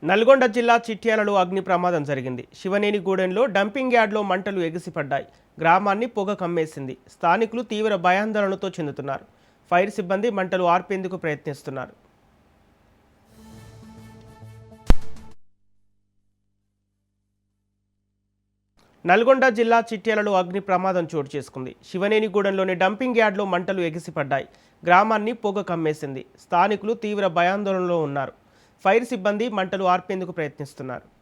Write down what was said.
నల్గొండ జిల్లా చిట్యాలలో అగ్ని ప్రమాదం జరిగింది. శివనేనిగూడెంలో డంపింగ్ యార్డ్లో మంటలు ఎగిసిపడ్డాయి. గ్రామాన్ని పొగ కమ్మేసింది. స్థానికులు తీవ్ర భయాందోళనతో చెందుతున్నారు. ఫైర్ సిబ్బంది మంటలు ఆర్పేందుకు ప్రయత్నిస్తున్నారు. నల్గొండ జిల్లా చిట్యాలలో అగ్ని ప్రమాదం చోటు చేసుకుంది. శివనేనిగూడెంలోని డంపింగ్ యార్డ్లో మంటలు ఎగిసిపడ్డాయి. గ్రామాన్ని పొగ కమ్మేసింది. స్థానికులు తీవ్ర భయాందోళనలో ఉన్నారు. ఫైర్ సిబ్బంది మంటలు ఆర్పేందుకు ప్రయత్నిస్తున్నారు.